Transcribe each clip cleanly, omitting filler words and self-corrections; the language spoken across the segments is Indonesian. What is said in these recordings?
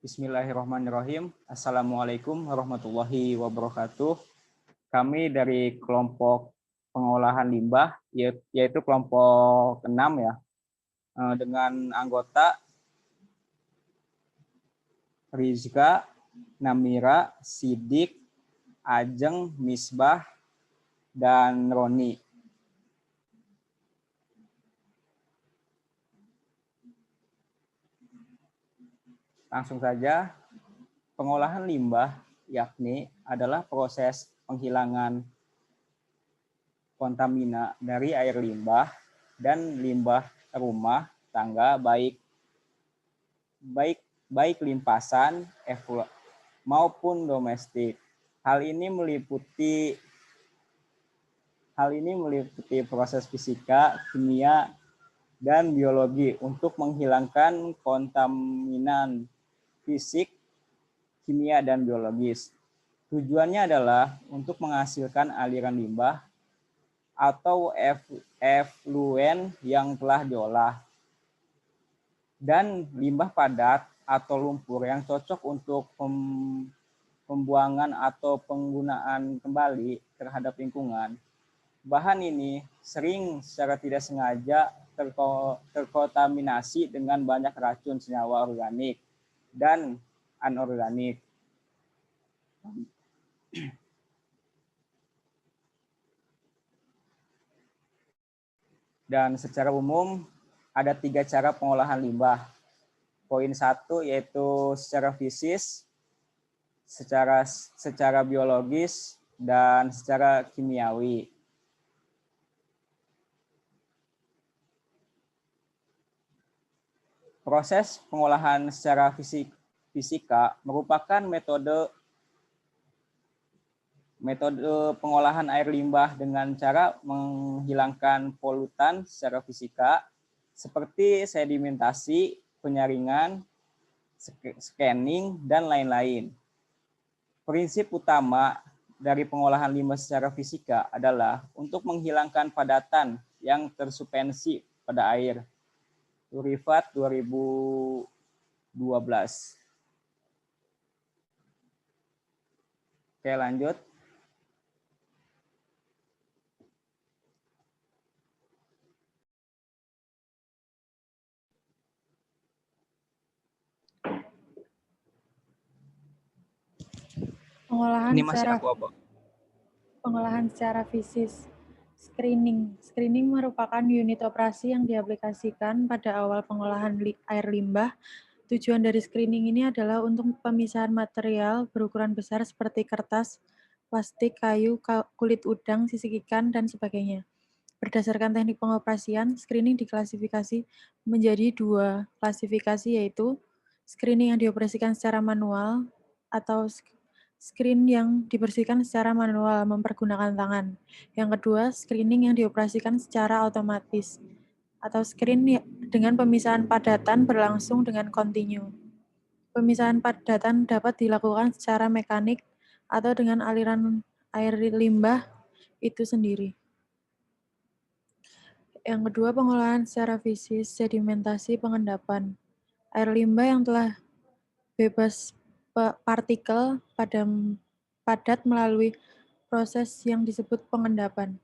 Bismillahirrahmanirrahim. Assalamualaikum warahmatullahi wabarakatuh. Kami dari kelompok pengolahan limbah, yaitu kelompok 6 ya, dengan anggota Rizka, Namira, Sidik, Ajeng, Misbah, dan Roni. Langsung saja, pengolahan limbah yakni adalah proses penghilangan kontamina dari air limbah dan limbah rumah tangga baik limpasan maupun domestik. Hal ini meliputi proses fisika, kimia, dan biologi untuk menghilangkan kontaminan fisik, kimia, dan biologis. Tujuannya adalah untuk menghasilkan aliran limbah atau efluen yang telah diolah dan limbah padat atau lumpur yang cocok untuk pembuangan atau penggunaan kembali terhadap lingkungan. Bahan ini sering secara tidak sengaja terkontaminasi dengan banyak racun senyawa organik dan anorganik. Dan secara umum ada 3 cara pengolahan limbah. Poin 1 yaitu secara fisik, secara biologis, dan secara kimiawi. Proses pengolahan secara fisika merupakan metode pengolahan air limbah dengan cara menghilangkan polutan secara fisika seperti sedimentasi, penyaringan, scanning, dan lain-lain. Prinsip utama dari pengolahan limbah secara fisika adalah untuk menghilangkan padatan yang tersuspensi pada air. Lurifat 2012. Oke, lanjut. Pengolahan secara fisik. Screening merupakan unit operasi yang diaplikasikan pada awal pengolahan air limbah. Tujuan dari screening ini adalah untuk pemisahan material berukuran besar seperti kertas, plastik, kayu, kulit udang, sisik ikan, dan sebagainya. Berdasarkan teknik pengoperasian, screening diklasifikasi menjadi 2 klasifikasi, yaitu screening yang dioperasikan secara manual atau screen yang dibersihkan secara manual mempergunakan tangan. Yang kedua, screening yang dioperasikan secara otomatis atau screen dengan pemisahan padatan berlangsung dengan kontinu. Pemisahan padatan dapat dilakukan secara mekanik atau dengan aliran air limbah itu sendiri. Yang kedua, pengolahan secara fisik, sedimentasi, pengendapan. Air limbah yang telah bebas partikel padat melalui proses yang disebut pengendapan.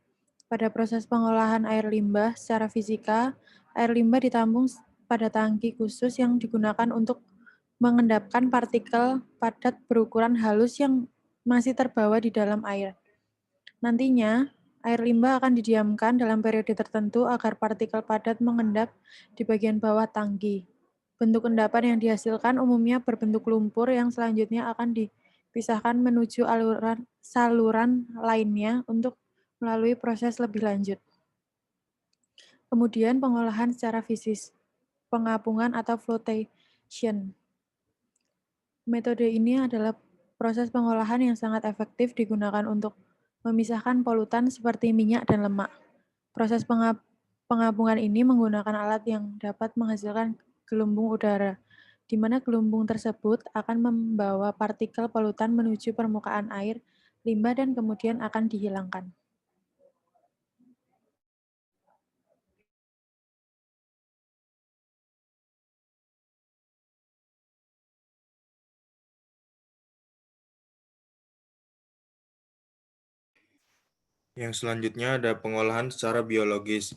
Pada proses pengolahan air limbah secara fisika, air limbah ditampung pada tangki khusus yang digunakan untuk mengendapkan partikel padat berukuran halus yang masih terbawa di dalam air. Nantinya, air limbah akan didiamkan dalam periode tertentu agar partikel padat mengendap di bagian bawah tangki. Bentuk endapan yang dihasilkan umumnya berbentuk lumpur yang selanjutnya akan dipisahkan menuju saluran lainnya untuk melalui proses lebih lanjut. Kemudian pengolahan secara fisik, pengapungan atau flotation. Metode ini adalah proses pengolahan yang sangat efektif digunakan untuk memisahkan polutan seperti minyak dan lemak. Proses pengapungan ini menggunakan alat yang dapat menghasilkan gelembung udara, di mana gelembung tersebut akan membawa partikel polutan menuju permukaan air limbah dan kemudian akan dihilangkan. Yang selanjutnya ada pengolahan secara biologis.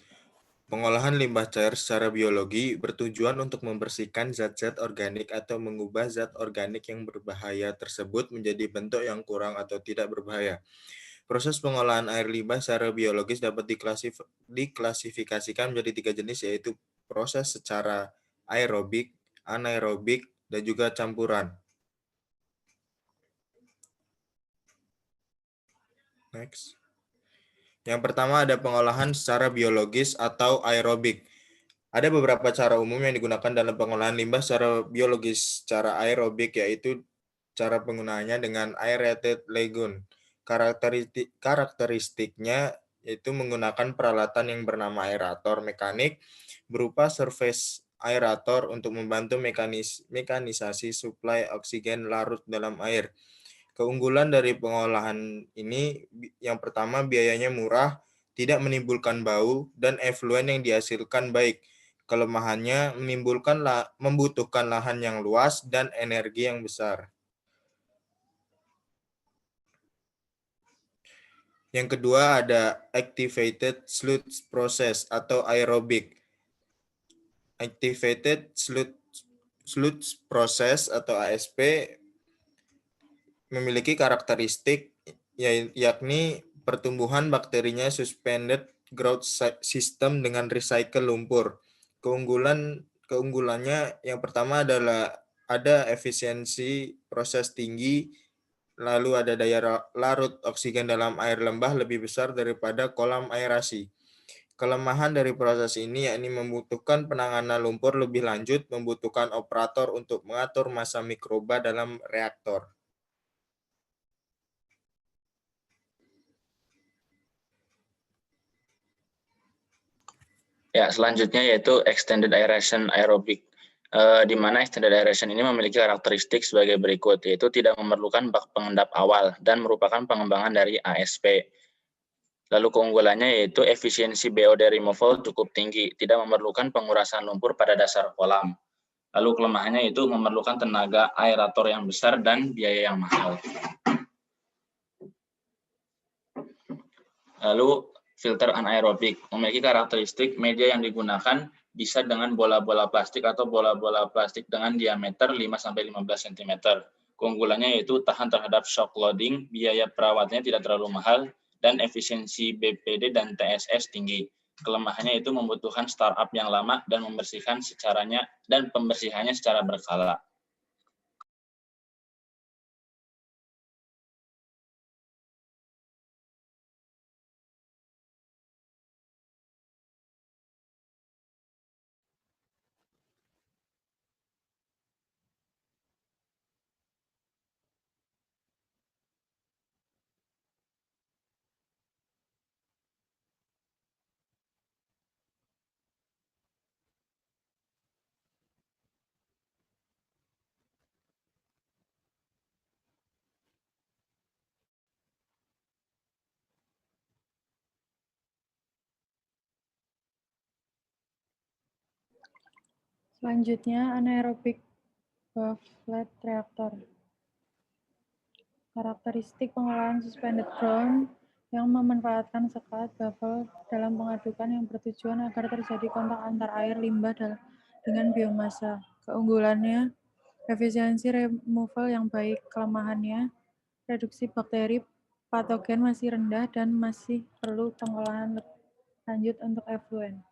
Pengolahan limbah cair secara biologi bertujuan untuk membersihkan zat-zat organik atau mengubah zat organik yang berbahaya tersebut menjadi bentuk yang kurang atau tidak berbahaya. Proses pengolahan air limbah secara biologis dapat diklasifikasikan menjadi 3 jenis, yaitu proses secara aerobik, anaerobik, dan juga campuran. Next. Yang pertama ada pengolahan secara biologis atau aerobik. Ada beberapa cara umum yang digunakan dalam pengolahan limbah secara biologis. Cara aerobik yaitu cara penggunaannya dengan aerated lagoon. Karakteristiknya yaitu menggunakan peralatan yang bernama aerator mekanik berupa surface aerator untuk membantu mekanisasi suplai oksigen larut dalam air. Keunggulan dari pengolahan ini yang pertama biayanya murah, tidak menimbulkan bau, dan efluen yang dihasilkan baik. Kelemahannya membutuhkan lahan yang luas dan energi yang besar. Yang kedua ada activated sludge process atau aerobik. Activated sludge process atau ASP memiliki karakteristik yakni pertumbuhan bakterinya suspended growth system dengan recycle lumpur. Keunggulannya yang pertama adalah ada efisiensi proses tinggi, lalu ada daya larut oksigen dalam air lembah lebih besar daripada kolam aerasi. Kelemahan dari proses ini yakni membutuhkan penanganan lumpur lebih lanjut, membutuhkan operator untuk mengatur massa mikroba dalam reaktor. Ya, selanjutnya yaitu extended aeration aerobik, di mana extended aeration ini memiliki karakteristik sebagai berikut, yaitu tidak memerlukan bak pengendap awal dan merupakan pengembangan dari ASP. Lalu keunggulannya yaitu efisiensi BOD removal cukup tinggi, tidak memerlukan pengurasan lumpur pada dasar kolam. Lalu kelemahannya yaitu memerlukan tenaga aerator yang besar dan biaya yang mahal. Lalu filter anaerobik memiliki karakteristik media yang digunakan bisa dengan bola-bola plastik atau bola-bola plastik dengan diameter 5-15 cm. Keunggulannya yaitu tahan terhadap shock loading, biaya perawatnya tidak terlalu mahal, dan efisiensi BPD dan TSS tinggi. Kelemahannya itu membutuhkan startup yang lama dan pembersihannya secara berkala. Selanjutnya, anaerobic buffet reactor. Karakteristik pengolahan suspended ground yang memanfaatkan sekat baffle dalam pengadukan yang bertujuan agar terjadi kontak antar air limbah dengan biomasa. Keunggulannya, efisiensi removal yang baik. Kelemahannya, reduksi bakteri patogen masih rendah dan masih perlu pengolahan lanjut untuk efluen.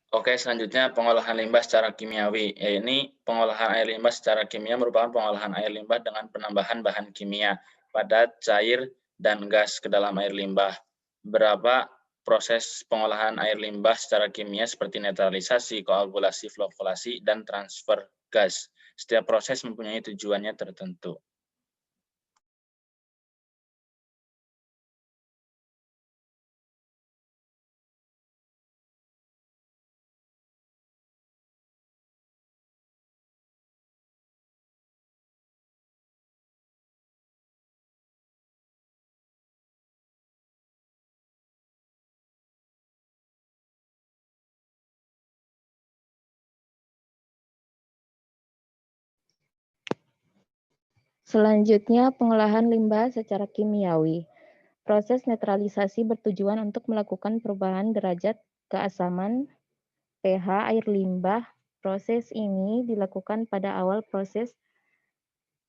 Oke, selanjutnya pengolahan limbah secara kimiawi. Ini pengolahan air limbah secara kimia merupakan pengolahan air limbah dengan penambahan bahan kimia, padat, cair, dan gas ke dalam air limbah. Beberapa proses pengolahan air limbah secara kimia seperti netralisasi, koagulasi, flokulasi, dan transfer gas. Setiap proses mempunyai tujuannya tertentu. Selanjutnya, pengolahan limbah secara kimiawi. Proses netralisasi bertujuan untuk melakukan perubahan derajat keasaman pH air limbah. Proses ini dilakukan pada awal proses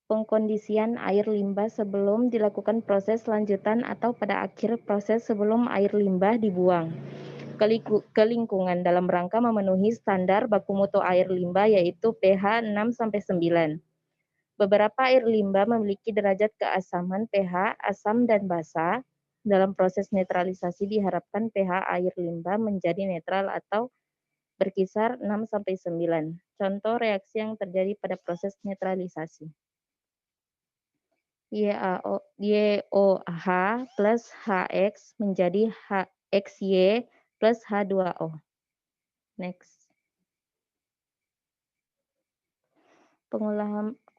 pengkondisian air limbah sebelum dilakukan proses lanjutan atau pada akhir proses sebelum air limbah dibuang ke lingkungan dalam rangka memenuhi standar baku mutu air limbah yaitu pH 6-9. Beberapa air limbah memiliki derajat keasaman pH asam dan basa. Dalam proses netralisasi diharapkan pH air limbah menjadi netral atau berkisar 6-9. Contoh reaksi yang terjadi pada proses netralisasi. YOH plus HX menjadi XY plus H2O. Next.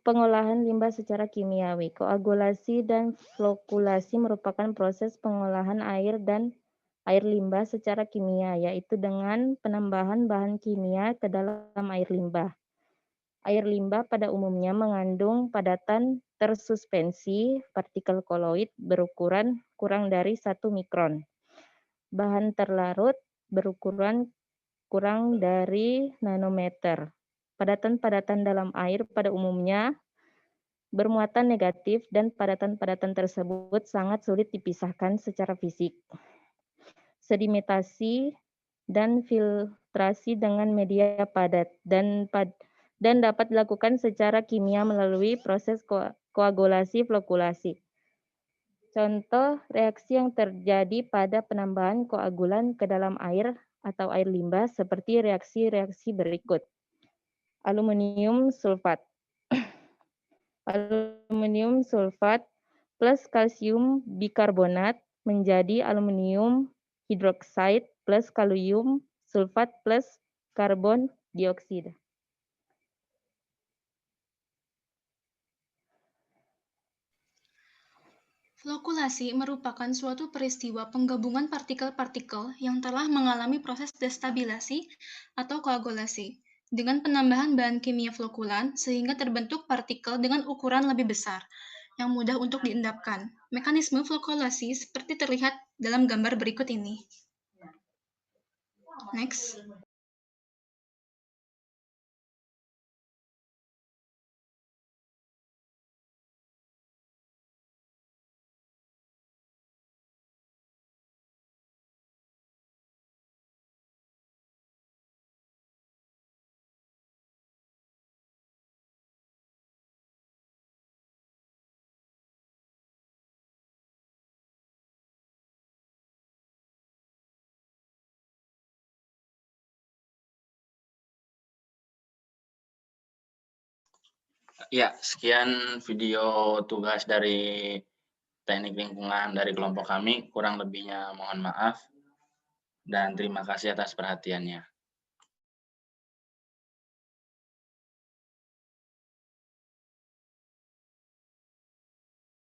Pengolahan limbah secara kimiawi. Koagulasi dan flokulasi merupakan proses pengolahan air dan air limbah secara kimia, yaitu dengan penambahan bahan kimia ke dalam air limbah. Air limbah pada umumnya mengandung padatan tersuspensi partikel koloid berukuran kurang dari 1 mikron. Bahan terlarut berukuran kurang dari nanometer. Padatan-padatan dalam air pada umumnya bermuatan negatif dan padatan-padatan tersebut sangat sulit dipisahkan secara fisik. Sedimentasi dan filtrasi dengan media padat dan dapat dilakukan secara kimia melalui proses koagulasi flokulasi. Contoh reaksi yang terjadi pada penambahan koagulan ke dalam air atau air limbah seperti reaksi-reaksi berikut. Aluminium sulfat. Aluminium sulfat plus kalsium bikarbonat menjadi aluminium hidroksida plus kalium sulfat plus karbon dioksida. Flokulasi merupakan suatu peristiwa penggabungan partikel-partikel yang telah mengalami proses destabilasi atau koagulasi dengan penambahan bahan kimia flokulan sehingga terbentuk partikel dengan ukuran lebih besar yang mudah untuk diendapkan. Mekanisme flokulasi seperti terlihat dalam gambar berikut ini. Next. Ya, sekian video tugas dari teknik lingkungan dari kelompok kami. Kurang lebihnya mohon maaf. Dan terima kasih atas perhatiannya.